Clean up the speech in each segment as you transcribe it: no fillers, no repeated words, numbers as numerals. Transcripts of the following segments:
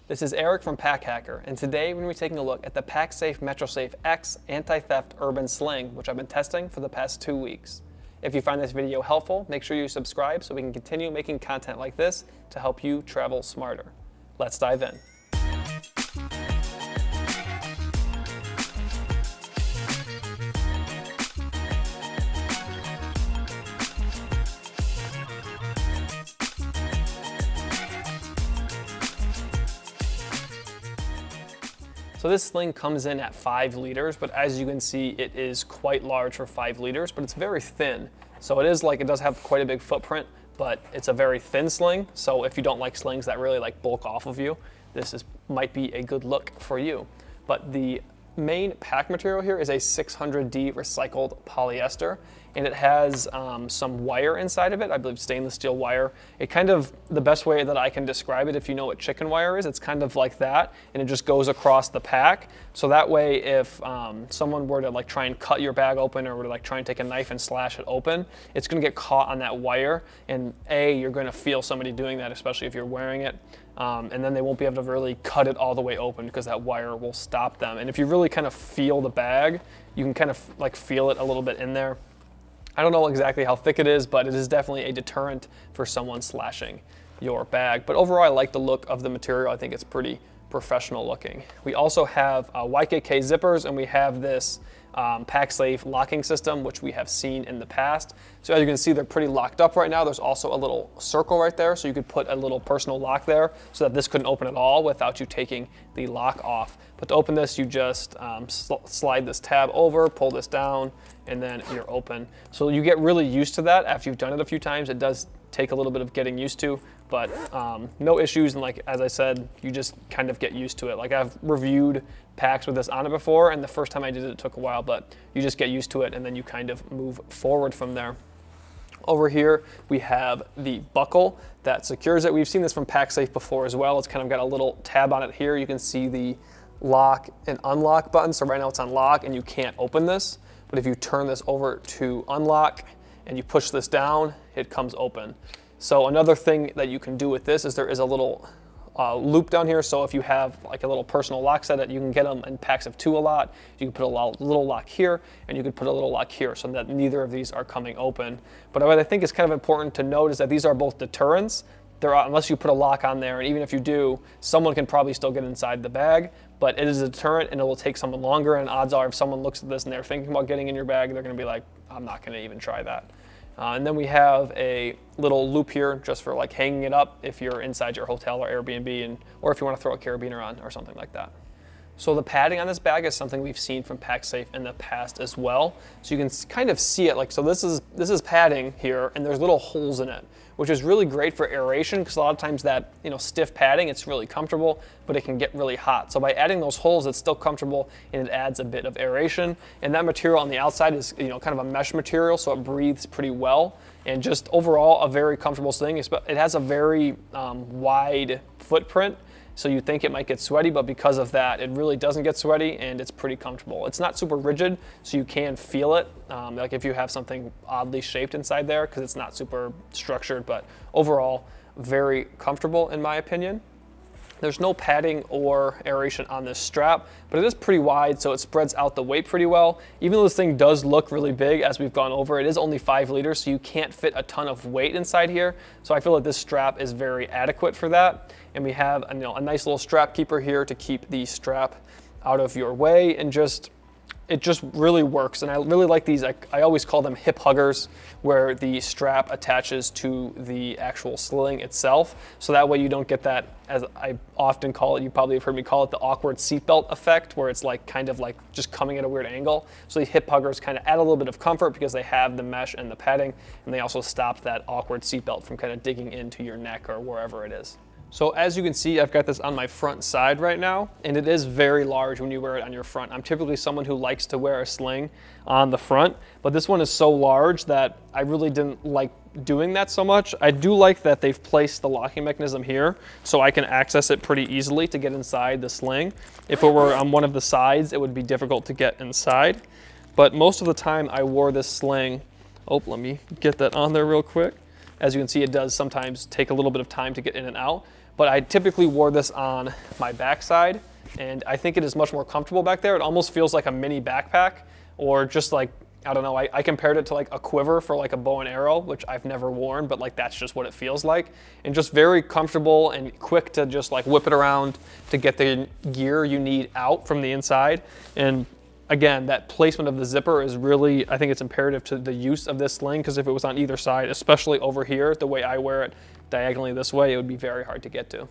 This is Eric from Pack Hacker, and today we're going to be taking a look at the Pacsafe Metrosafe X Anti-Theft Urban Sling, which I've been testing for the past 2 weeks. If you find this video helpful, make sure you subscribe so we can continue making content like this to help you travel smarter. Let's dive in. So this sling comes in at 5 liters, but as you can see, it is quite large for 5 liters, but it's very thin. So it does have quite a big footprint, but it's a very thin sling. So if you don't like slings that really bulk off of you, might be a good look for you. But the main pack material here is a 600D recycled polyester, and it has some wire inside of it, I believe stainless steel wire. The best way that I can describe it, if you know what chicken wire is, it's kind of like that, and it just goes across the pack. So that way, if someone were to try and cut your bag open, or were to try and take a knife and slash it open, it's gonna get caught on that wire, and you're gonna feel somebody doing that, especially if you're wearing it. And then they won't be able to really cut it all the way open because that wire will stop them. And if you really kind of feel the bag, you can kind of feel it a little bit in there. I don't know exactly how thick it is, but it is definitely a deterrent for someone slashing your bag. But overall, I like the look of the material. I think it's pretty professional looking. We also have YKK zippers, and we have this Pacsafe locking system, which we have seen in the past. So as you can see, they're pretty locked up right now. There's also a little circle right there, so you could put a little personal lock there so that this couldn't open at all without you taking the lock off. But to open this, you just slide this tab over, pull this down, and then you're open. So you get really used to that after you've done it a few times. It does take a little bit of getting used to, but no issues. And as I said, you just kind of get used to it. I've reviewed packs with this on it before, and the first time I did it, it took a while, but you just get used to it, and then you kind of move forward from there. Over here, we have the buckle that secures it. We've seen this from Pacsafe before as well. It's kind of got a little tab on it here. You can see the lock and unlock button. So right now it's on lock, and you can't open this. But if you turn this over to unlock and you push this down, it comes open. So another thing that you can do with this is there is a little loop down here. So if you have a little personal lock set, you can get them in packs of 2 a lot. You can put a little lock here, and you can put a little lock here, so that neither of these are coming open. But what I think is kind of important to note is that these are both deterrents. Unless you put a lock on there, and even if you do, someone can probably still get inside the bag, but it is a deterrent, and it will take someone longer, and odds are if someone looks at this and they're thinking about getting in your bag, they're gonna be like, I'm not gonna even try that. And then we have a little loop here just for hanging it up if you're inside your hotel or Airbnb, or if you want to throw a carabiner on or something like that. So the padding on this bag is something we've seen from Pacsafe in the past as well. So you can kind of see it. So this is padding here, and there's little holes in it, which is really great for aeration, because a lot of times that stiff padding, it's really comfortable, but it can get really hot. So by adding those holes, it's still comfortable, and it adds a bit of aeration. And that material on the outside is kind of a mesh material, so it breathes pretty well. And just overall, a very comfortable sling. It has a very wide footprint, so you think it might get sweaty, but because of that, it really doesn't get sweaty, and it's pretty comfortable. It's not super rigid, so you can feel it, if you have something oddly shaped inside there, because it's not super structured, but overall, very comfortable in my opinion. There's no padding or aeration on this strap, but it is pretty wide, so it spreads out the weight pretty well. Even though this thing does look really big, as we've gone over, it is only 5 liters, so you can't fit a ton of weight inside here. So I feel like this strap is very adequate for that. And we have a nice little strap keeper here to keep the strap out of your way, and it just really works. And I really like these. I always call them hip huggers, where the strap attaches to the actual sling itself. So that way you don't get that, as I often call it, you probably have heard me call it, the awkward seatbelt effect, where it's kind of just coming at a weird angle. So the hip huggers kind of add a little bit of comfort because they have the mesh and the padding, and they also stop that awkward seatbelt from kind of digging into your neck or wherever it is. So as you can see, I've got this on my front side right now, and it is very large when you wear it on your front. I'm typically someone who likes to wear a sling on the front, but this one is so large that I really didn't like doing that so much. I do like that they've placed the locking mechanism here, so I can access it pretty easily to get inside the sling. If it were on one of the sides, it would be difficult to get inside. But most of the time I wore this sling. Oh, let me get that on there real quick. As you can see, it does sometimes take a little bit of time to get in and out. but I typically wore this on my backside, and I think it is much more comfortable back there. It almost feels like a mini backpack, or just like, I don't know, I compared it to like a quiver for like a bow and arrow, which I've never worn, but like that's just what it feels like. And just very comfortable and quick to just like whip it around to get the gear you need out from the inside. And again, that placement of the zipper is really, I think it's imperative to the use of this sling, because if it was on either side, especially over here, the way I wear it diagonally this way, it would be very hard to get to.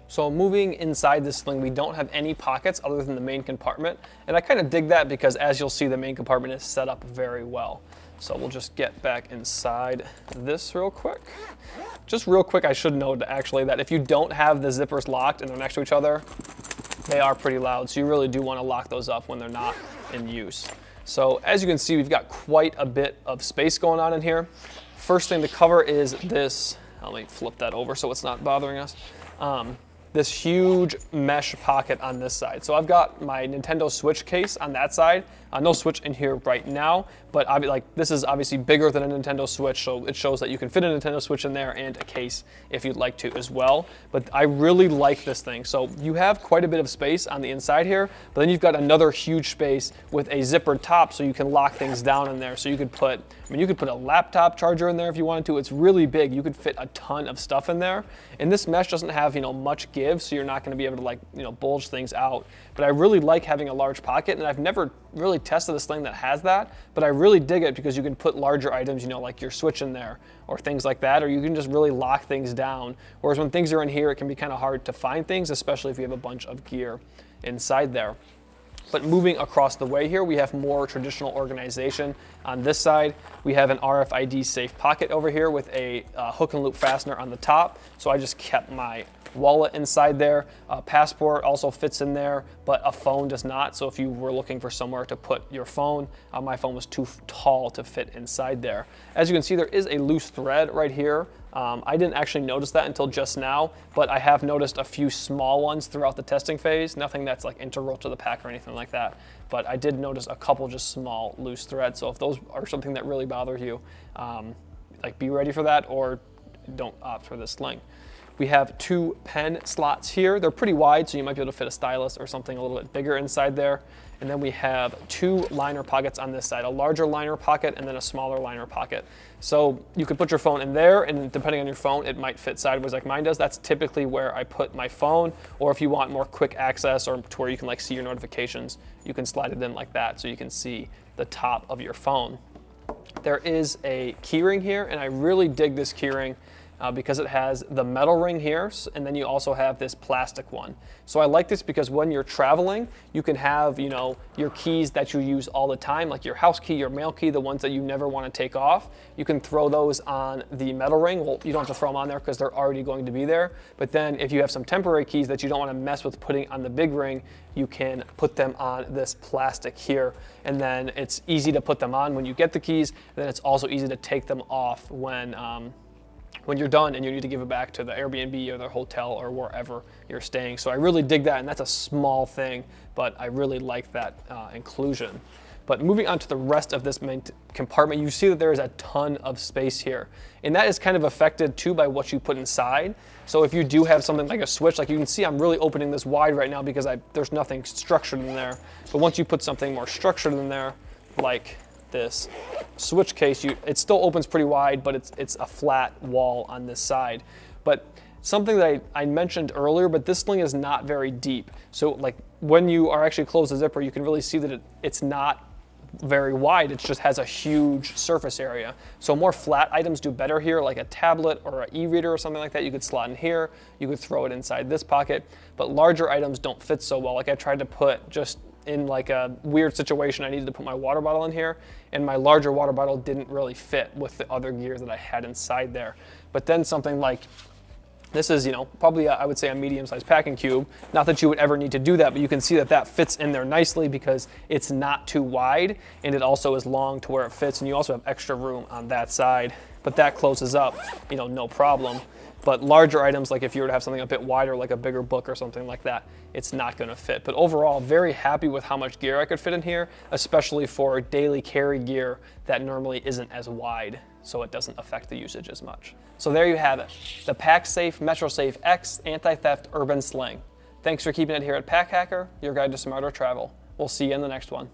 So moving inside this sling, we don't have any pockets other than the main compartment. And I kind of dig that because, as you'll see, the main compartment is set up very well. So we'll just get back inside this real quick. Just real quick, I should note actually that if you don't have the zippers locked and they're next to each other, they are pretty loud. So you really do want to lock those up when they're not in use. So as you can see, we've got quite a bit of space going on in here. First thing to cover is this, let me flip that over so it's not bothering us. This huge mesh pocket on this side. So I've got my Nintendo Switch case on that side. No Switch in here right now, but this is obviously bigger than a Nintendo Switch, so it shows that you can fit a Nintendo Switch in there and a case if you'd like to as well. But I really like this thing. So you have quite a bit of space on the inside here, but then you've got another huge space with a zippered top, so you can lock things down in there. So you could put, you could put a laptop charger in there if you wanted to. It's really big. You could fit a ton of stuff in there. And this mesh doesn't have, much give, so you're not going to be able to bulge things out. But I really like having a large pocket, and I've never really tested a sling that has that, but I really dig it because you can put larger items, like your Switch in there or things like that, or you can just really lock things down. Whereas when things are in here, it can be kind of hard to find things, especially if you have a bunch of gear inside there. But moving across the way here, we have more traditional organization. On this side, we have an RFID safe pocket over here with a hook and loop fastener on the top. So I just kept my wallet inside there. Passport also fits in there, but a phone does not. So if you were looking for somewhere to put your phone, my phone was too tall to fit inside there. As you can see, there is a loose thread right here. I didn't actually notice that until just now, but I have noticed a few small ones throughout the testing phase. Nothing that's like integral to the pack or anything like that, but I did notice a couple just small loose threads. So if those are something that really bothers you, be ready for that, or don't opt for this sling. We have 2 pen slots here. They're pretty wide, so you might be able to fit a stylus or something a little bit bigger inside there. And then we have 2 liner pockets on this side, a larger liner pocket and then a smaller liner pocket. So you could put your phone in there, and depending on your phone, it might fit sideways like mine does. That's typically where I put my phone, or if you want more quick access or to where you can see your notifications, you can slide it in like that so you can see the top of your phone. There is a keyring here, and I really dig this keyring. Because it has the metal ring here, and then you also have this plastic one. So I like this because when you're traveling, you can have, your keys that you use all the time, like your house key, your mail key, the ones that you never want to take off. You can throw those on the metal ring. Well, you don't have to throw them on there because they're already going to be there. But then if you have some temporary keys that you don't want to mess with putting on the big ring, you can put them on this plastic here. And then it's easy to put them on when you get the keys. And then it's also easy to take them off when you're done and you need to give it back to the Airbnb or the hotel or wherever you're staying. So I really dig that, and that's a small thing, but I really like that inclusion. But moving on to the rest of this main compartment, you see that there is a ton of space here. And that is kind of affected too by what you put inside. So if you do have something like a Switch, like you can see I'm really opening this wide right now because there's nothing structured in there. But once you put something more structured in there, like this Switch case, it still opens pretty wide, but it's a flat wall on this side. But something that I mentioned earlier, but this sling is not very deep. So when you are actually close the zipper, you can really see that it's not very wide. It just has a huge surface area. So more flat items do better here, like a tablet or an e-reader or something like that. You could slot in here. You could throw it inside this pocket. But larger items don't fit so well. Like I tried to put just in a weird situation, I needed to put my water bottle in here, and my larger water bottle didn't really fit with the other gear that I had inside there. But then something like this is, probably I would say a medium-sized packing cube. Not that you would ever need to do that, but you can see that that fits in there nicely because it's not too wide, and it also is long to where it fits, and you also have extra room on that side. But that closes up, no problem. But larger items, like if you were to have something a bit wider, like a bigger book or something like that, it's not going to fit. But overall, very happy with how much gear I could fit in here, especially for daily carry gear that normally isn't as wide. so it doesn't affect the usage as much. So there you have it, the Pacsafe Metrosafe X Anti-Theft Urban Sling. Thanks for keeping it here at Pack Hacker, your guide to smarter travel. We'll see you in the next one.